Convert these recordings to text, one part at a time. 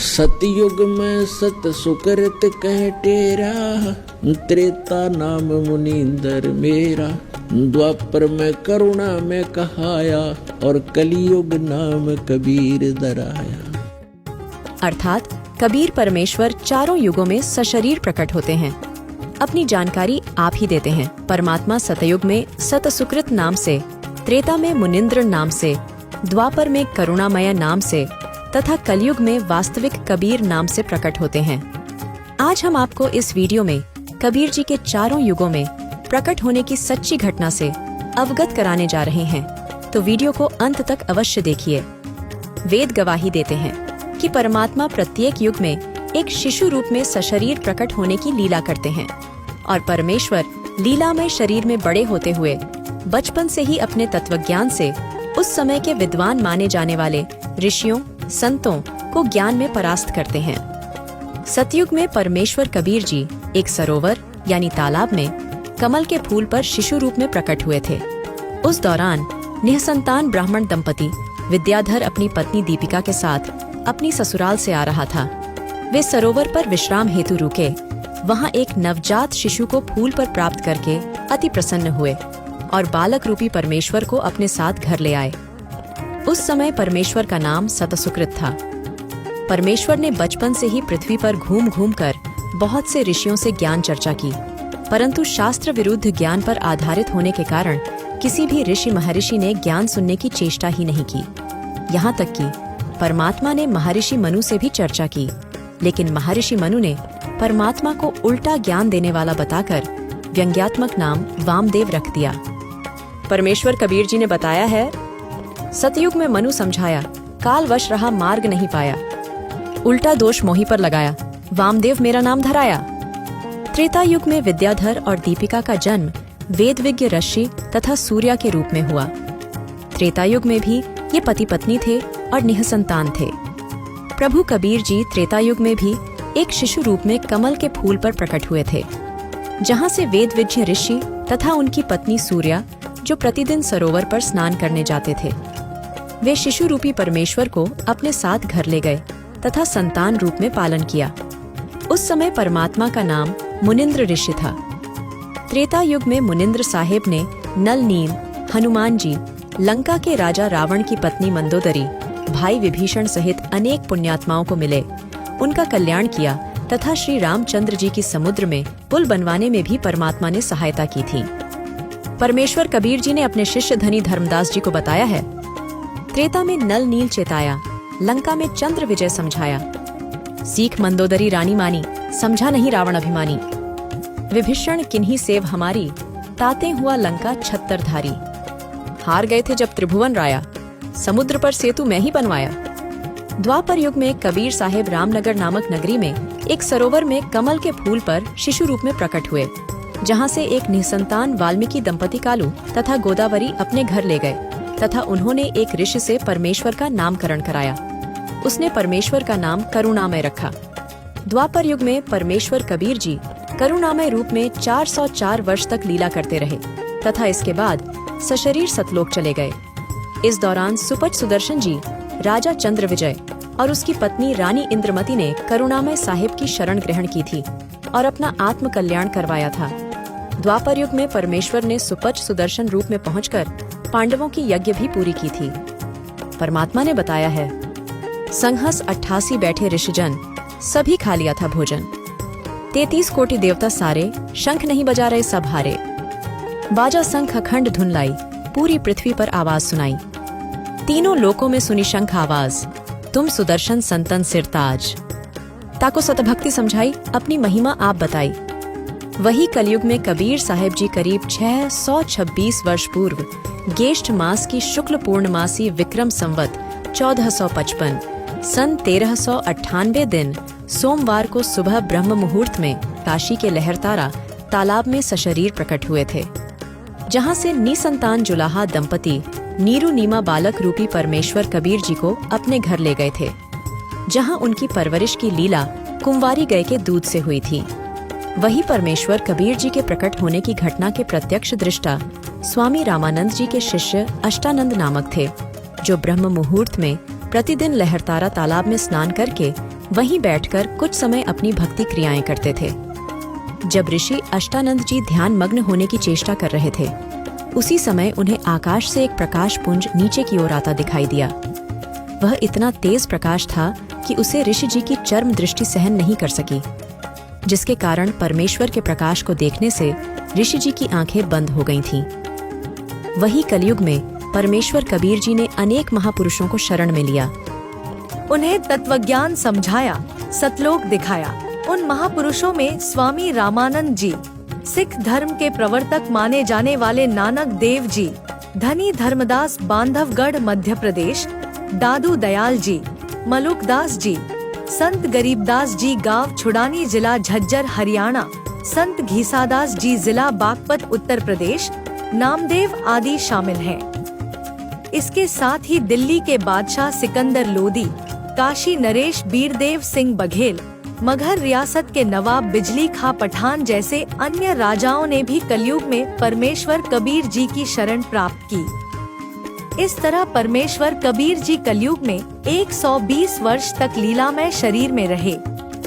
सतयुग में सत सुकृत कह टेरा, त्रेता नाम मुनींदर मेरा। द्वापर में करुणा में कहाया, और कलियुग नाम कबीर दराया। अर्थात कबीर परमेश्वर चारों युगों में सशरीर प्रकट होते हैं। अपनी जानकारी आप ही देते हैं। परमात्मा सतयुग में सत सुकृत नाम से, त्रेता में मुनिंद्र नाम से, द्वापर में करुणामय नाम से तथा कलयुग में वास्तविक कबीर नाम से प्रकट होते हैं। आज हम आपको इस वीडियो में कबीर जी के चारों युगों में प्रकट होने की सच्ची घटना से अवगत कराने जा रहे हैं, तो वीडियो को अंत तक अवश्य देखिए। वेद गवाही देते हैं कि परमात्मा प्रत्येक युग में एक शिशु रूप में सशरीर प्रकट होने की लीला करते हैं और परमेश्वर लीला में शरीर में बड़े होते हुए बचपन से ही अपने तत्वज्ञान से उस समय के विद्वान माने जाने वाले ऋषियों संतों को ज्ञान में परास्त करते हैं। सतयुग में परमेश्वर कबीर जी एक सरोवर यानी तालाब में कमल के फूल पर शिशु रूप में प्रकट हुए थे। उस दौरान निःसंतान ब्राह्मण दंपति विद्याधर अपनी पत्नी दीपिका के साथ अपनी ससुराल से आ रहा था। वे सरोवर पर विश्राम हेतु रुके। वहां एक नवजात शिशु को फूल पर प्राप्त करके अति प्रसन्न हुए और बालक रूपी परमेश्वर को अपने साथ घर ले आए। उस समय परमेश्वर का नाम सतसुकृत था। परमेश्वर ने बचपन से ही पृथ्वी पर घूम घूम कर बहुत से ऋषियों से ज्ञान चर्चा की, परंतु शास्त्र विरुद्ध ज्ञान पर आधारित होने के कारण किसी भी ऋषि महर्षि ने ज्ञान सुनने की चेष्टा ही नहीं की। यहाँ तक कि परमात्मा ने महर्षि मनु से भी चर्चा की, लेकिन महर्षि मनु ने परमात्मा को उल्टा ज्ञान देने वाला बताकर व्यंग्यात्मक नाम वामदेव रख दिया। परमेश्वर कबीर जी ने बताया है, सतयुग में मनु समझाया, कालवश रहा मार्ग नहीं पाया। उल्टा दोष मोही पर लगाया, वामदेव मेरा नाम धराया। त्रेता युग में विद्याधर और दीपिका का जन्म वेदविज्ञ ऋषि तथा सूर्या के रूप में हुआ। त्रेता युग में भी ये पति पत्नी थे और निःसंतान थे। प्रभु कबीर जी त्रेता युग में भी एक शिशु रूप में कमल के फूल पर प्रकट हुए थे, जहाँ से वेदविज्ञ ऋषि तथा उनकी पत्नी सूर्या जो प्रतिदिन सरोवर पर स्नान करने जाते थे, वे शिशु रूपी परमेश्वर को अपने साथ घर ले गए तथा संतान रूप में पालन किया। उस समय परमात्मा का नाम मुनिंद्र ऋषि था। त्रेता युग में मुनिंद्र साहेब ने नल नील, हनुमान जी, लंका के राजा रावण की पत्नी मंदोदरी, भाई विभीषण सहित अनेक पुण्यात्माओं को मिले, उनका कल्याण किया तथा श्री रामचंद्र जी की समुद्र में पुल बनवाने में भी परमात्मा ने सहायता की थी। परमेश्वर कबीर जी ने अपने शिष्य धनी धर्मदास जी को बताया है, त्रेता में नल नील चेताया, लंका में चंद्र विजय समझाया। सीख मंदोदरी रानी मानी, समझा नहीं रावण अभिमानी। विभीषण किन्हीं सेव हमारी, ताते हुआ लंका छत्तरधारी। हार गए थे जब त्रिभुवन राया, समुद्र पर सेतु मैं ही बनवाया। द्वापर युग में कबीर साहेब रामनगर नामक नगरी में एक सरोवर में कमल के फूल पर शिशु रूप में प्रकट हुए, जहाँ से एक निःसंतान वाल्मीकि दंपति कालू तथा गोदावरी अपने घर ले गए तथा उन्होंने एक ऋषि से परमेश्वर का नामकरण कराया। उसने परमेश्वर का नाम करुणामय रखा। द्वापर युग में परमेश्वर कबीर जी करुणामय रूप में 404 वर्ष तक लीला करते रहे तथा इसके बाद सशरीर सतलोक चले गए। इस दौरान सुपच सुदर्शन जी, राजा चंद्र विजय और उसकी पत्नी रानी इंद्रमती ने करुणामय साहिब की शरण ग्रहण की थी और अपना आत्म कल्याण करवाया था। द्वापर युग में परमेश्वर ने सुपच सुदर्शन रूप में पहुंचकर पांडवों की यज्ञ भी पूरी की थी। परमात्मा ने बताया है, संघस 88 बैठे ऋषिजन, सभी खा लिया था भोजन। 33 कोटि देवता सारे, शंख नहीं बजा रहे सब हारे। बाजा शंख अखंड धुन लाई, पूरी पृथ्वी पर आवाज सुनाई। तीनों लोकों में सुनी शंख आवाज, तुम सुदर्शन संतन सिरताज। ताको सतभक्ति समझाई, अपनी महिमा आप बताई। वही कलयुग में कबीर साहेब जी करीब 626 वर्ष पूर्व ज्येष्ठ मास की शुक्ल पूर्णमासी विक्रम संवत 1455 सन 1398 दिन सोमवार को सुबह ब्रह्म मुहूर्त में काशी के लहरतारा तालाब में सशरीर प्रकट हुए थे, जहां से निसंतान जुलाहा दंपति नीरू नीमा बालक रूपी परमेश्वर कबीर जी को अपने घर ले गए थे, जहां उनकी परवरिश की लीला कुंवारी गाय के दूध से हुई थी। वही परमेश्वर कबीर जी के प्रकट होने की घटना के प्रत्यक्ष दृष्टा स्वामी रामानंद जी के शिष्य अष्टानंद नामक थे, जो ब्रह्म मुहूर्त में प्रतिदिन लहरतारा तालाब में स्नान करके वहीं बैठकर कुछ समय अपनी भक्ति क्रियाएं करते थे। जब ऋषि अष्टानंद जी ध्यान मग्न होने की चेष्टा कर रहे थे, उसी समय उन्हें आकाश से एक प्रकाश पुंज नीचे की ओर आता दिखाई दिया। वह इतना तेज प्रकाश था कि उसे ऋषि जी की चर्म दृष्टि सहन नहीं कर सकी, जिसके कारण परमेश्वर के प्रकाश को देखने से ऋषि जी की आंखें बंद हो गई थीं। वही कलयुग में परमेश्वर कबीर जी ने अनेक महापुरुषों को शरण में लिया। उन्हें तत्वज्ञान समझाया, सतलोक दिखाया। उन महापुरुषों में स्वामी रामानंद जी, सिख धर्म के प्रवर्तक माने जाने वाले नानक देव जी, धनी धर्मदास बांधवगढ़ मध्य प्रदेश, दादू दयाल जी, मलुकदास जी, संत गरीबदास जी गांव छुड़ानी जिला झज्जर हरियाणा, संत घीसादास जी जिला बागपत उत्तर प्रदेश, नामदेव आदि शामिल हैं। इसके साथ ही दिल्ली के बादशाह सिकंदर लोदी, काशी नरेश बीरदेव सिंह बघेल, मगहर रियासत के नवाब बिजली खां पठान जैसे अन्य राजाओं ने भी कलयुग में परमेश्वर कबीर जी की शरण प्राप्त की। इस तरह परमेश्वर कबीर जी कलयुग में 120 वर्ष तक लीलामय शरीर में रहे।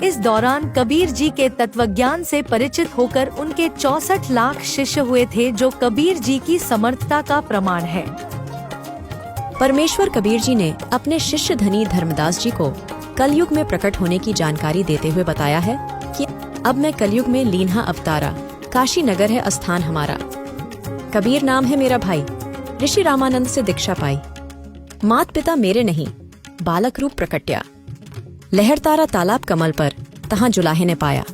इस दौरान कबीर जी के तत्वज्ञान से परिचित होकर उनके 64 लाख शिष्य हुए थे, जो कबीर जी की समर्थता का प्रमाण है। परमेश्वर कबीर जी ने अपने शिष्य धनी धर्मदास जी को कलयुग में प्रकट होने की जानकारी देते हुए बताया है कि अब मैं कलयुग में लीन्हा अवतारा, काशी नगर है स्थान हमारा। कबीर नाम है मेरा भाई, ऋषि रामानंद से दीक्षा पाई। मात पिता मेरे नहीं, बालक रूप प्रकट्या। लहर तारा तालाब कमल पर, तहाँ जुलाहे ने पाया।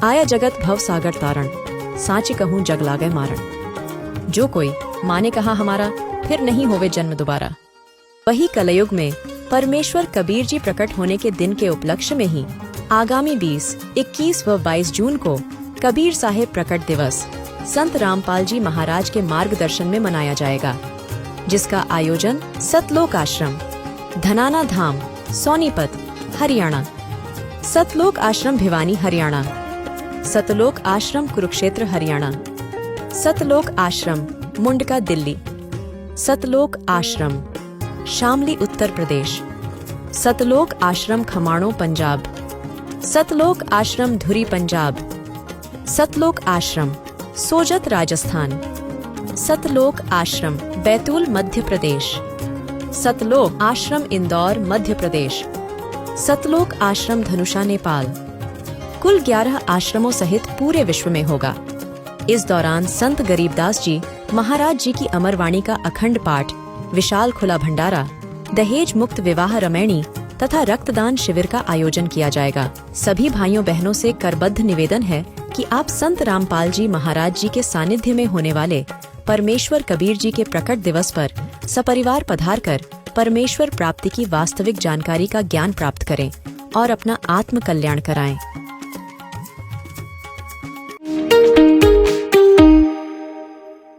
आया जगत भव सागर तारण, साची कहूँ जग लागे मारण। जो कोई माने कहा हमारा, फिर नहीं होवे जन्म दोबारा। वही कलयुग में परमेश्वर कबीर जी प्रकट होने के दिन के उपलक्ष्य में ही आगामी 20, 21 व 22 जून को कबीर साहेब प्रकट दिवस संत रामपाल जी महाराज के मार्गदर्शन में मनाया जाएगा, जिसका आयोजन सतलोक आश्रम, धनाना धाम, सोनीपत, हरियाणा, सतलोक आश्रम भिवानी हरियाणा, सतलोक आश्रम कुरुक्षेत्र हरियाणा, सतलोक आश्रम मुंडका दिल्ली, सतलोक आश्रम शामली उत्तर प्रदेश, सतलोक आश्रम खमाणों पंजाब, सतलोक आश्रम धुरी पंजाब, सतलोक आश्रम सोजत राजस्थान, सतलोक आश्रम बैतूल मध्य प्रदेश, सतलोक आश्रम इंदौर मध्य प्रदेश, सतलोक आश्रम धनुषा नेपाल। कुल 11 आश्रमों सहित पूरे विश्व में होगा। इस दौरान संत गरीबदास जी महाराज जी की अमरवाणी का अखंड पाठ, विशाल खुला भंडारा, दहेज मुक्त विवाह रमैणी तथा रक्तदान शिविर का आयोजन किया जाएगा। सभी भाइयों बहनों से करबद्ध निवेदन है कि आप संत रामपाल जी महाराज जी के सानिध्य में होने वाले परमेश्वर कबीर जी के प्रकट दिवस पर सपरिवार पधार कर परमेश्वर प्राप्ति की वास्तविक जानकारी का ज्ञान प्राप्त करें और अपना आत्म कल्याण कराएं।